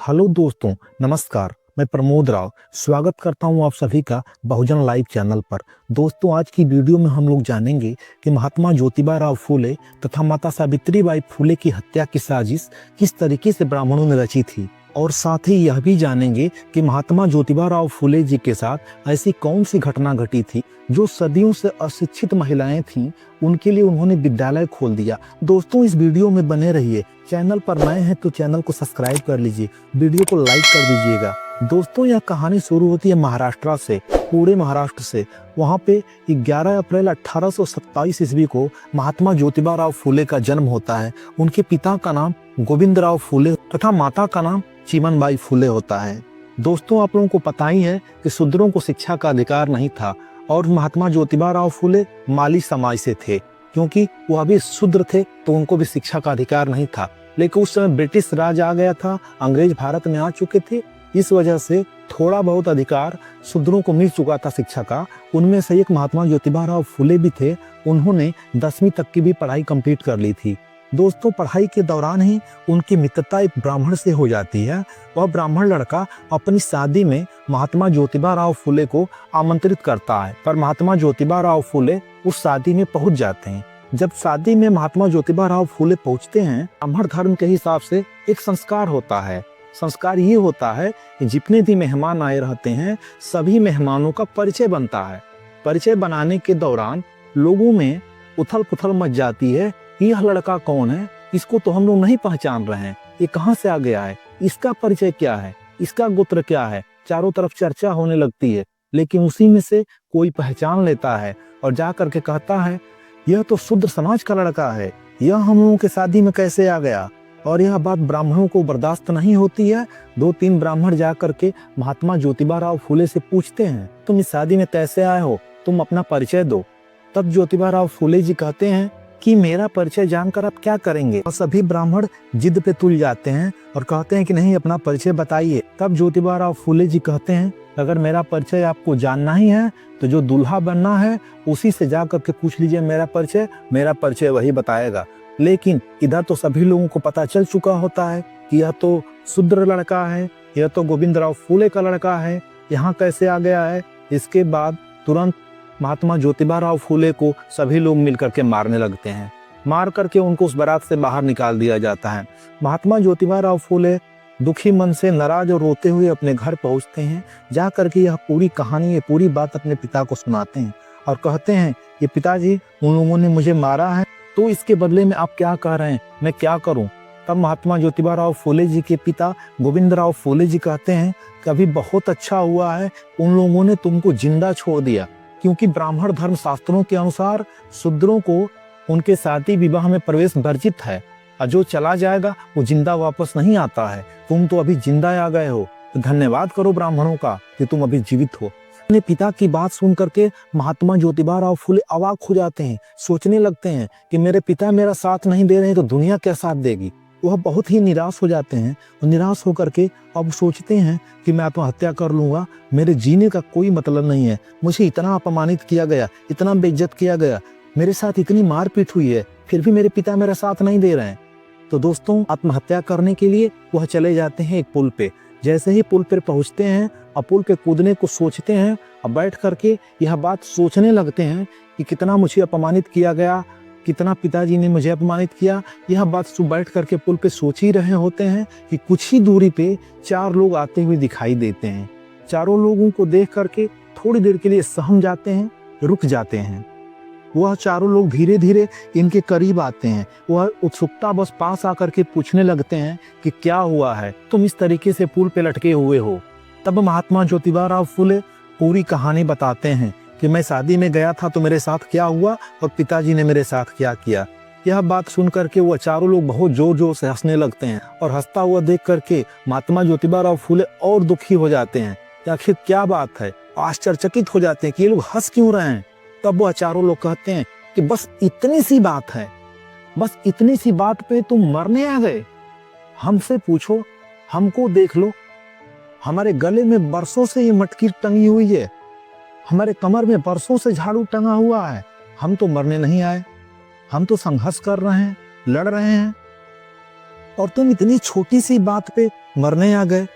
Hello दोस्तों, नमस्कार। मैं प्रमोद राव स्वागत करता हूं आप सभी का बहुजन लाइव चैनल पर। दोस्तों, आज की वीडियो में हम लोग जानेंगे कि महात्मा ज्योतिबा राव फूले तथा माता सावित्रीबाई फूले की हत्या की साजिश किस तरीके से ब्राह्मणों ने रची थी, और साथ ही यह भी जानेंगे कि महात्मा ज्योतिबा राव फूले जी के साथ ऐसी कौन सी घटना घटी थी जो सदियों से अशिक्षित महिलाएं थीं, उनके लिए उन्होंने विद्यालय खोल दिया। दोस्तों, इस वीडियो में बने रहिए। चैनल पर नए हैं तो चैनल को सब्सक्राइब कर लीजिए, वीडियो को लाइक कर दीजिएगा। दोस्तों, यह कहानी शुरू होती है महाराष्ट्र से, पूरे महाराष्ट्र से। वहाँ पे 11 अप्रैल 1827 ईस्वी को महात्मा ज्योतिबा राव फूले का जन्म होता है। उनके पिता का नाम गोविंदराव फूले तथा माता का नाम चिमनबाई फूले होता है। दोस्तों, आप लोगों को पता ही है कि शूद्रों को शिक्षा का अधिकार नहीं था, और महात्मा ज्योतिबा राव फूले माली समाज से थे। क्योंकि वह भी शूद्र थे तो उनको भी शिक्षा का अधिकार नहीं था। लेकिन उस समय ब्रिटिश राज आ गया था, अंग्रेज भारत में आ चुके थे। इस वजह से थोड़ा बहुत अधिकार शूद्रों को मिल चुका था शिक्षा का। उनमें से एक महात्मा ज्योतिबा राव फूले भी थे। उन्होंने 10वीं तक की भी पढ़ाई कंप्लीट कर ली थी। दोस्तों, पढ़ाई के दौरान ही उनकी मित्रता एक ब्राह्मण से हो जाती है। वह ब्राह्मण लड़का अपनी शादी में महात्मा ज्योतिबा राव फूले को आमंत्रित करता है, पर महात्मा ज्योतिबा राव फूले उस शादी में पहुंच जाते हैं। जब शादी में महात्मा ज्योतिबा राव फूले पहुंचते हैं, ब्राह्मण धर्म के हिसाब से एक संस्कार होता है। संस्कार ये होता है कि जितने भी मेहमान आए रहते हैं, सभी मेहमानों का परिचय बनता है। परिचय बनाने के दौरान लोगों में उथल पुथल मच जाती है। यह लड़का कौन है? इसको तो हम लोग नहीं पहचान रहे हैं। ये कहाँ से आ गया है? इसका परिचय क्या है? इसका गोत्र क्या है? चारों तरफ चर्चा होने लगती है। लेकिन उसी में से कोई पहचान लेता है और जा करके कहता है, यह तो शूद्र समाज का लड़का है, यह हम लोगों के शादी में कैसे आ गया? और यह बात ब्राह्मणों को बर्दाश्त नहीं होती है। 2-3 ब्राह्मण जा करके महात्मा ज्योतिबा राव फूले से पूछते हैं, तुम इस शादी में कैसे आए हो? तुम अपना परिचय दो। तब ज्योतिबा राव फूले जी कहते हैं कि मेरा परिचय जानकर आप क्या करेंगे? और सभी ब्राह्मण जिद पे तुल जाते हैं और कहते हैं कि नहीं, अपना परिचय बताइए। तब ज्योतिबा राव फूले जी कहते हैं, अगर मेरा परिचय आपको जानना ही है तो जो दूल्हा बनना है उसी से जा करके पूछ लीजिए मेरा परिचय वही बताएगा। लेकिन इधर तो सभी लोगों को पता चल चुका होता है कि यह तो शूद्र लड़का है, यह तो गोविंदराव फूले का लड़का है, यहाँ कैसे आ गया है? इसके बाद तुरंत महात्मा ज्योतिबा राव फूले को सभी लोग मिलकर के मारने लगते हैं। मार करके उनको उस बारात से बाहर निकाल दिया जाता है। महात्मा ज्योतिबा राव फूले दुखी मन से नाराज और रोते हुए अपने घर पहुंचते हैं। जा करके यह पूरी कहानी, ये पूरी बात अपने पिता को सुनाते हैं और कहते हैं, ये पिताजी, उन लोगों ने मुझे मारा है, तो इसके बदले में आप क्या कह रहे हैं? मैं क्या करूं? तब महात्मा ज्योतिबा राव फूले जी के पिता गोविंदराव फूले जी कहते हैं कि अभी बहुत अच्छा हुआ है, उन लोगों ने तुमको जिंदा छोड़ दिया। क्योंकि ब्राह्मण धर्म शास्त्रों के अनुसार शूद्रों को उनके शादी विवाह में प्रवेश वर्जित है, और जो चला जाएगा वो जिंदा वापस नहीं आता है। तुम तो अभी जिंदा आ गए हो, तो धन्यवाद करो ब्राह्मणों का कि तुम अभी जीवित हो। अपने पिता की बात सुन करके महात्मा ज्योतिबा राव फूले अवाक हो जाते हैं। सोचने लगते हैं कि मेरे पिता मेरा साथ नहीं दे रहे तो दुनिया क्या साथ देगी। वह बहुत ही निराश हो जाते हैं और निराश होकर के अब सोचते हैं कि मैं आत्महत्या कर लूंगा, मेरे जीने का कोई मतलब नहीं है। मुझे इतना अपमानित किया गया, इतना बेइज्जत किया गया, मेरे साथ इतनी मारपीट हुई है, फिर भी मेरे पिता मेरा साथ नहीं दे रहे हैं। तो दोस्तों, आत्महत्या करने के लिए वह चले जाते हैं एक पुल पे। जैसे ही पुल पर पहुंचते हैं और पुल पे कूदने को सोचते हैं और बैठ करके यह बात सोचने लगते हैं कि कितना मुझे अपमानित किया गया, कितना पिताजी ने मुझे अपमानित किया। यह बात बैठ करके पुल पे सोच ही रहे होते हैं कि कुछ ही दूरी पे 4 लोग आते हुए दिखाई देते हैं। चारों लोगों को देख करके थोड़ी देर के लिए सहम जाते हैं, रुक जाते हैं। वह चारों लोग धीरे धीरे इनके करीब आते हैं। वह उत्सुकता बस पास आकर के पूछने लगते हैं कि क्या हुआ है, तुम इस तरीके से पुल पे लटके हुए हो? तब महात्मा ज्योतिबा राव फूले पूरी कहानी बताते हैं कि मैं शादी में गया था तो मेरे साथ क्या हुआ और पिताजी ने मेरे साथ क्या किया। यह बात सुन करके वह चारों लोग बहुत जोर जोर से हंसने लगते हैं, और हंसता हुआ देख करके महात्मा ज्योतिबा राव फूले और दुखी हो जाते हैं। आखिर क्या बात है? आश्चर्यचकित हो जाते हैं कि ये लोग हंस क्यों रहे हैं। तब वह चारों लोग कहते हैं कि बस इतनी सी बात है, बस इतनी सी बात पे तुम मरने आ गए? हमसे पूछो, हमको देख लो, हमारे गले में बरसों से ये मटकी टंगी हुई है, हमारे कमर में बरसों से झाड़ू टंगा हुआ है। हम तो मरने नहीं आए, हम तो संघर्ष कर रहे हैं, लड़ रहे हैं, और तुम इतनी छोटी सी बात पे मरने आ गए।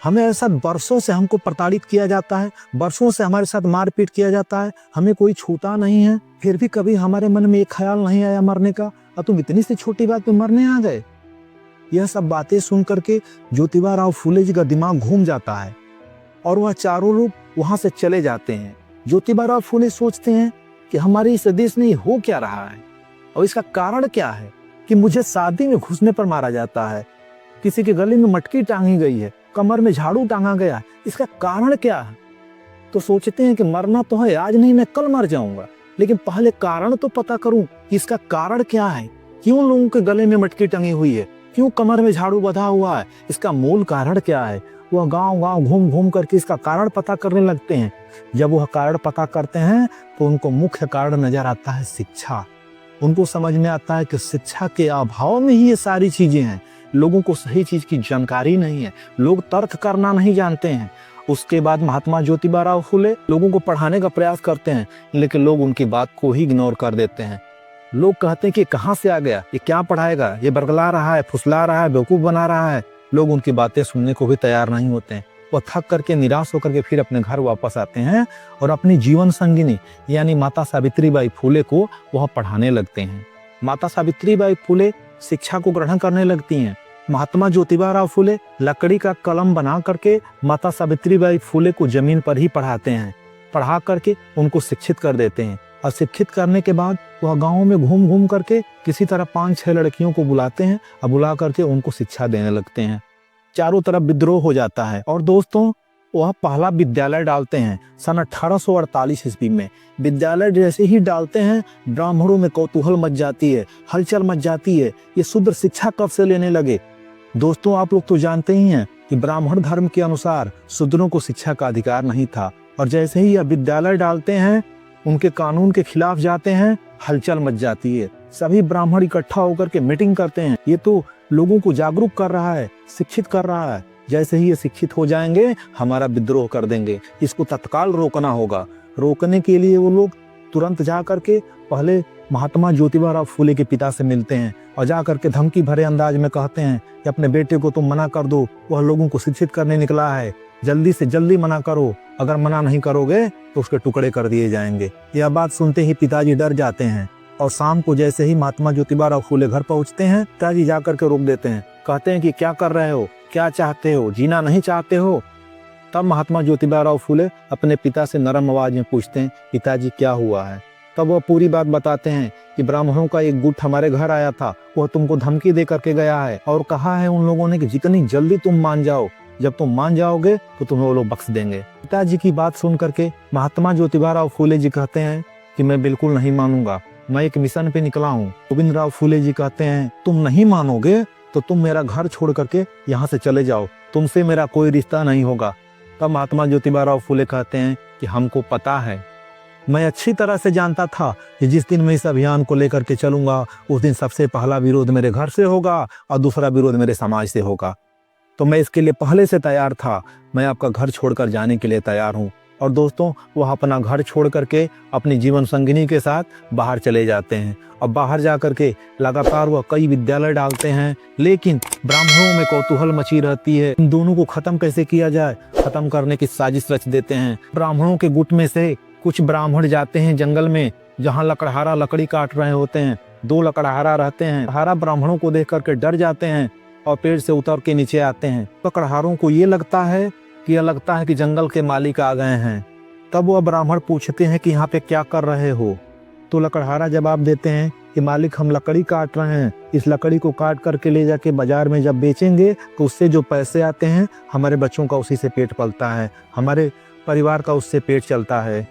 हमें साथ बरसों से हमको प्रताड़ित किया जाता है, बरसों से हमारे साथ मारपीट किया जाता है, हमें कोई छूता नहीं है, फिर भी कभी हमारे मन में एक ख्याल नहीं आया मरने का, और तुम इतनी सी छोटी बात पे मरने आ गए। यह सब बातें सुन करके ज्योतिबा राव फूले जी का दिमाग घूम जाता है और वह चारों लोग वहां से चले जाते हैं। ज्योतिबा राव फूले सोचते हैं कि हमारे इस देश में हो क्या रहा है और इसका कारण क्या है कि मुझे शादी में घुसने पर मारा जाता है, किसी के गले में मटकी टांगी गई है, कमर में झाड़ू टांगा गया है, इसका कारण क्या है। तो सोचते हैं कि मरना तो है, आज नहीं मैं कल मर जाऊंगा, लेकिन पहले कारण तो पता करूं कि इसका कारण क्या है, क्यों लोगों के गले में मटकी टंगी हुई है, क्यों कमर में झाड़ू बंधा हुआ है, इसका मूल कारण क्या है। वह गांव-गांव घूम घूम करके इसका कारण पता करने लगते हैं। जब वह कारण पता करते हैं तो उनको मुख्य कारण नजर आता है शिक्षा। उनको समझ में आता है कि शिक्षा के अभाव में ही ये सारी चीजें हैं। लोगों को सही चीज की जानकारी नहीं है, लोग तर्क करना नहीं जानते हैं। उसके बाद महात्मा ज्योतिबा राव फूले लोगों को पढ़ाने का प्रयास करते हैं, लेकिन लोग उनकी बात को ही इग्नोर कर देते हैं। लोग कहते हैं कि कहाँ से आ गया, ये क्या पढ़ाएगा, ये बरगला रहा है, फुसला रहा है, बेवकूफ बना रहा है। लोग उनकी बातें सुनने को भी तैयार नहीं होते हैं। वह थक करके निराश होकर के फिर अपने घर वापस आते हैं और अपनी जीवन संगिनी यानी माता सावित्रीबाई फूले को वह पढ़ाने लगते हैं। माता सावित्रीबाई फूले शिक्षा को ग्रहण करने लगती हैं। महात्मा ज्योतिबा राव फूले लकड़ी का कलम बना करके माता सावित्रीबाई फूले को जमीन पर ही पढ़ाते हैं, पढ़ा करके उनको शिक्षित कर देते हैं। और शिक्षित करने के बाद वह गाँव में घूम घूम करके किसी तरह 5-6 लड़कियों को बुलाते हैं और बुला करके उनको शिक्षा देने लगते हैं। चारों तरफ विद्रोह हो जाता है और दोस्तों वह पहला विद्यालय डालते हैं सन 1848 ईस्वी में। विद्यालय जैसे ही डालते हैं ब्राह्मणों में कौतूहल मच जाती है, हलचल मच जाती है, ये शूद्र शिक्षा कब से लेने लगे। दोस्तों आप लोग तो जानते ही हैं कि ब्राह्मण धर्म के अनुसार शूद्रों को शिक्षा का अधिकार नहीं था, और जैसे ही यह विद्यालय डालते हैं उनके कानून के खिलाफ जाते हैं, हलचल मच जाती है। सभी ब्राह्मण इकट्ठा होकर के मीटिंग करते हैं, ये तो लोगों को जागरूक कर रहा है, शिक्षित कर रहा है, जैसे ही ये शिक्षित हो जाएंगे हमारा विद्रोह कर देंगे, इसको तत्काल रोकना होगा। रोकने के लिए वो लोग तुरंत जा करके पहले महात्मा ज्योतिबा राव फूले के पिता से मिलते हैं और जा करके धमकी भरे अंदाज में कहते हैं कि अपने बेटे को तुम मना कर दो, वह लोगों को शिक्षित करने निकला है, जल्दी से जल्दी मना करो, अगर मना नहीं करोगे तो उसके टुकड़े कर दिए जाएंगे। यह बात सुनते ही पिताजी डर जाते हैं और शाम को जैसे ही महात्मा ज्योतिबा राव फूले घर पहुंचते हैं पिताजी जा करके रोक देते हैं, कहते हैं कि क्या कर रहे हो, क्या चाहते हो, जीना नहीं चाहते हो। तब महात्मा ज्योतिबा राव फूले अपने पिता से नरम आवाज में पूछते हैं, पिताजी क्या हुआ है। तब वह पूरी बात बताते हैं कि ब्राह्मणों का एक गुट हमारे घर आया था, वह तुमको धमकी दे करके गया है और कहा है उन लोगों ने कि जितनी जल्दी तुम मान जाओ, जब तुम मान जाओगे तो तुम्हें वो लोग बख्श देंगे। पिताजी की बात सुन करके महात्मा ज्योतिबा राव फूले जी कहते हैं कि मैं बिल्कुल नहीं मानूंगा, मैं एक मिशन पे निकला हूँ। गोविंद राव फूले जी कहते हैं तुम नहीं मानोगे तो तुम मेरा घर छोड़ करके यहाँ से चले जाओ, तुमसे मेरा कोई रिश्ता नहीं होगा। तब महात्मा ज्योतिबा राव फूले कहते हैं कि हमको पता है, मैं अच्छी तरह से जानता था कि जिस दिन मैं इस अभियान को लेकर के चलूंगा उस दिन सबसे पहला विरोध मेरे घर से होगा और दूसरा विरोध मेरे समाज से होगा, तो मैं इसके लिए पहले से तैयार था। मैं आपका घर छोड़कर जाने के लिए तैयार हूँ। और दोस्तों वह अपना घर छोड़ करके अपनी जीवन संगिनी के साथ बाहर चले जाते हैं और बाहर जा करके लगातार वह कई विद्यालय डालते हैं, लेकिन ब्राह्मणों में कौतूहल मची रहती है। इन दोनों को खत्म कैसे किया जाए, खत्म करने की साजिश रच देते हैं। ब्राह्मणों के गुट में से कुछ ब्राह्मण जाते हैं जंगल में जहाँ लकड़हारा लकड़ी काट रहे होते हैं। 2 लकड़हारा रहते हैं, लकड़हारा ब्राह्मणों को देख करके डर जाते हैं और पेड़ से उतर के नीचे आते हैं। लकड़हारों को ये लगता है कि जंगल के मालिक आ गए हैं। तब वह ब्राह्मण पूछते हैं कि यहाँ पे क्या कर रहे हो। तो लकड़हारा जवाब देते हैं कि मालिक हम लकड़ी काट रहे हैं, इस लकड़ी को काट करके ले जाके बाजार में जब बेचेंगे तो उससे जो पैसे आते हैं हमारे बच्चों का उसी से पेट पलता है, हमारे परिवार का उससे पेट चलता है।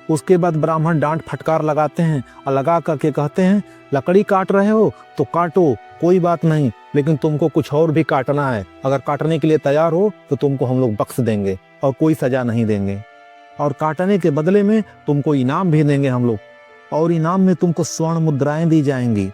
उसके बाद ब्राह्मण डांट फटकार लगाते हैं और लगा करके कहते हैं लकड़ी काट रहे हो तो काटो, कोई बात नहीं, लेकिन तुमको कुछ और भी काटना है। अगर काटने के लिए तैयार हो तो तुमको हम लोग बख्श देंगे और कोई सजा नहीं देंगे, और काटने के बदले में तुमको इनाम भी देंगे हम लोग, और इनाम में तुमको स्वर्ण मुद्राएं दी जाएंगी।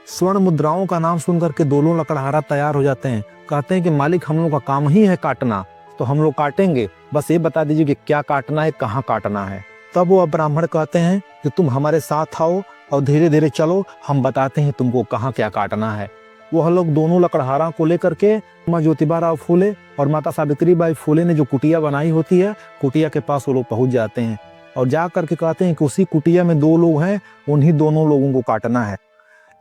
स्वर्ण मुद्राओं का नाम सुन करके दोनों लकड़हारा तैयार हो जाते हैं, कहते हैं कि मालिक हम लोग का काम ही है काटना, तो हम लोग काटेंगे, बस ये बता दीजिए कि क्या काटना है, कहाँ काटना है। तब वो ब्राह्मण कहते हैं कि तुम हमारे साथ आओ और धीरे धीरे चलो, हम बताते हैं तुमको कहाँ क्या काटना है। वह लोग दोनों लकड़हारा को लेकर के माँ ज्योतिबा फूले और माता सावित्रीबाई फूले ने जो कुटिया बनाई होती है, कुटिया के पास वो लोग पहुंच जाते हैं और जा करके कहते हैं कि उसी कुटिया में 2 लोग हैं, उन्हीं दोनों लोगों को काटना है,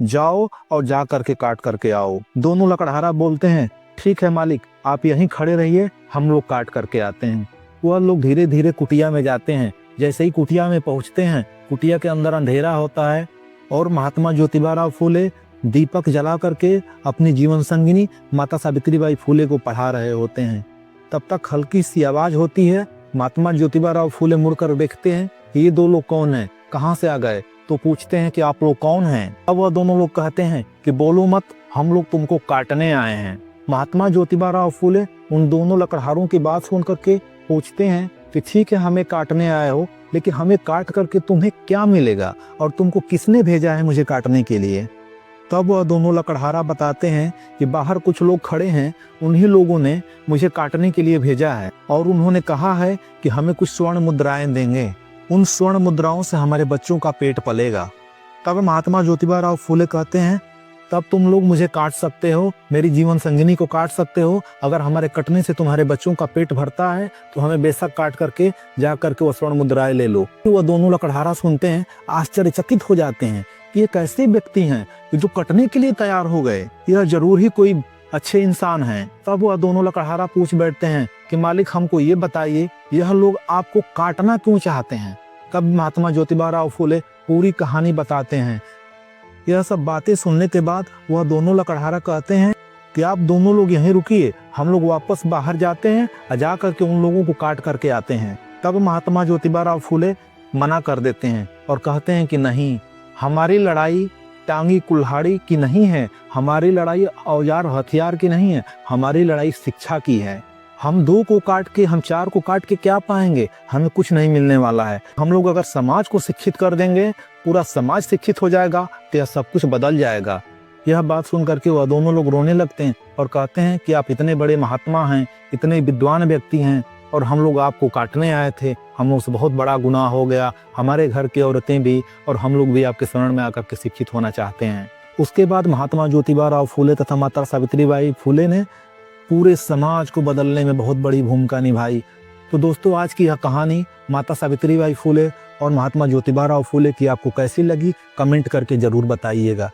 जाओ और जा करके काट करके आओ। दोनों लकड़हारा बोलते हैं ठीक है मालिक, आप यहीं खड़े रहिए, हम लोग काट करके आते हैं। वह लोग धीरे धीरे कुटिया में जाते हैं। जैसे ही कुटिया में पहुंचते हैं, कुटिया के अंदर अंधेरा होता है और महात्मा ज्योतिबा फूले दीपक जला करके अपनी जीवन संगिनी माता सावित्रीबाई फूले को पढ़ा रहे होते हैं। तब तक हल्की सी आवाज होती है। महात्मा ज्योतिबा फूले मुड़कर देखते हैं कि ये 2 लोग कौन हैं, कहाँ से आ गए। तो पूछते हैं कि आप लोग कौन हैं। अब वह दोनों लोग कहते हैं कि बोलो मत, हम लोग तुमको काटने आए हैं। महात्मा ज्योतिबा फूले उन दोनों लकड़हारों की बात सुन करके पूछते हैं कि ठीक है, हमें काटने आए हो, लेकिन हमें काट करके तुम्हें क्या मिलेगा और तुमको किसने भेजा है मुझे काटने के लिए। तब वह दोनों लकड़हारा बताते हैं कि बाहर कुछ लोग खड़े हैं, उन्हीं लोगों ने मुझे काटने के लिए भेजा है और उन्होंने कहा है कि हमें कुछ स्वर्ण मुद्राएं देंगे, उन स्वर्ण मुद्राओं से हमारे बच्चों का पेट पलेगा। तब महात्मा ज्योतिबा फूले कहते हैं तब तुम लोग मुझे काट सकते हो, मेरी जीवन संगिनी को काट सकते हो। अगर हमारे कटने से तुम्हारे बच्चों का पेट भरता है तो हमें बेशक काट करके जा करके वो स्वर्ण मुद्राएं ले लो। वह दोनों लकड़हारा सुनते हैं, आश्चर्यचकित हो जाते हैं कि ये कैसे व्यक्ति हैं कि जो कटने के लिए तैयार हो गए, यह जरूर ही कोई अच्छे इंसान हैं। तब वह दोनों लकड़हारा पूछ बैठते हैं कि मालिक हमको ये बताइए, यह लोग आपको काटना क्यों चाहते हैं। तब महात्मा ज्योतिबा फूले पूरी कहानी बताते हैं। यह सब बातें सुनने के बाद वह दोनों लकड़हारा कहते हैं कि आप दोनों लोग यहीं रुकिए, हम लोग वापस बाहर जाते हैं और जा करके उन लोगों को काट करके आते हैं। तब महात्मा ज्योतिबा फूले मना कर देते हैं और कहते हैं कि नहीं, हमारी लड़ाई टांगी कुल्हाड़ी की नहीं है, हमारी लड़ाई औजार हथियार की नहीं है, हमारी लड़ाई शिक्षा की है। हम 2 को काट के, हम 4 को काट के क्या पाएंगे, हमें कुछ नहीं मिलने वाला है। हम लोग अगर समाज को शिक्षित कर देंगे, पूरा समाज शिक्षित हो जाएगा तो यह सब कुछ बदल जाएगा। यह बात सुन करके वह दोनों लोग रोने लगते हैं और कहते हैं कि आप इतने बड़े महात्मा हैं, इतने विद्वान व्यक्ति हैं और हम लोग आपको काटने आए थे, हम लोग से बहुत बड़ा गुनाह हो गया। हमारे घर की औरतें भी और हम लोग भी आपके शरण में आकर के शिक्षित होना चाहते हैं। उसके बाद महात्मा ज्योतिबा फूले तथा माता सावित्रीबाई फूले ने पूरे समाज को बदलने में बहुत बड़ी भूमिका निभाई। तो दोस्तों, आज की यह कहानी माता सावित्रीबाई फूले और महात्मा ज्योतिबा फूले की आपको कैसी लगी, कमेंट करके जरूर बताइएगा।